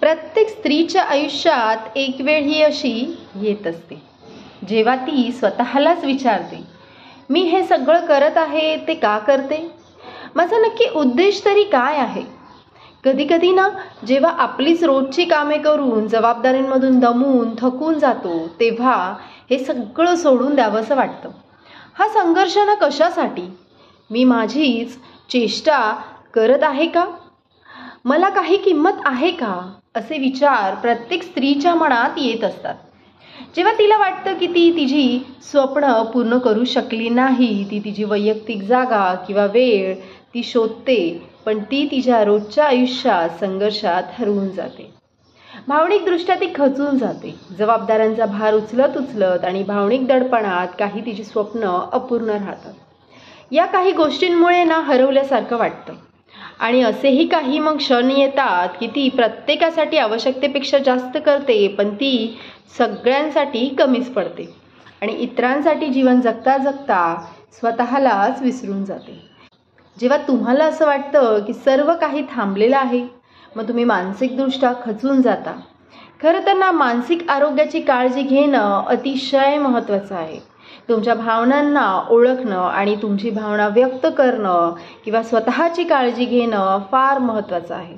प्रत्येक स्त्रीच्या आयुष्यात एक वेळ ही अशी येत असते जेव्हा ती स्वतःलाच विचारते, मी हे सगळं करत आहे ते का करते? माझा नक्की उद्देश तरी काय आहे? कधी कधी ना, जेव्हा आपलीच रोजची कामे करून जबाबदारींमधून दमून थकून जातो तेव्हा हे सगळं सोडून द्यावंसं वाटतं. हा संघर्ष ना कशासाठी? मी माझीच चेष्टा करत आहे का? मला काही किंमत आहे का? असे विचार प्रत्येक स्त्रीच्या मनात येत असतात. जेव्हा तिला वाटतं की ती तिची स्वप्न पूर्ण करू शकली नाही, ती तिची वैयक्तिक जागा किंवा वेळ ती शोधते, पण ती तिच्या रोजच्या आयुष्यात संघर्षात हरवून जाते. भावनिकदृष्ट्या ती खचून जाते. जबाबदाऱ्यांचा भार उचलत उचलत आणि भावनिक दडपणात काही तिची स्वप्न अपूर्ण राहतात. या काही गोष्टींमुळे ना हरवल्यासारखं वाटतं. आणि असेही काही मग क्षण येतात की ती प्रत्येकासाठी आवश्यकतेपेक्षा जास्त करते, पण ती सगळ्यांसाठी कमीच पडते आणि इतरांसाठी जीवन जगता जगता स्वतःलाच विसरून जाते. जेव्हा तुम्हाला असं वाटतं की सर्व काही थांबलेलं आहे, मग तुम्ही मानसिकदृष्ट्या खचून जाता. खरं तर ना, मानसिक आरोग्याची काळजी घेणं अतिशय महत्त्वाचं आहे. तुमच्या भावनांना ओळखणं आणि तुमची भावना व्यक्त करणं किंवा स्वतःची काळजी घेणं फार महत्त्वाचं आहे.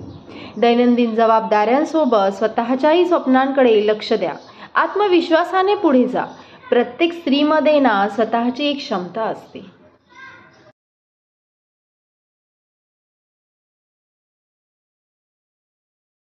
दैनंदिन जबाबदाऱ्यांसोबत स्वतःच्याही स्वप्नांकडे लक्ष द्या. आत्मविश्वासाने पुढे जा. प्रत्येक स्त्रीमध्ये ना स्वतःची एक क्षमता असते.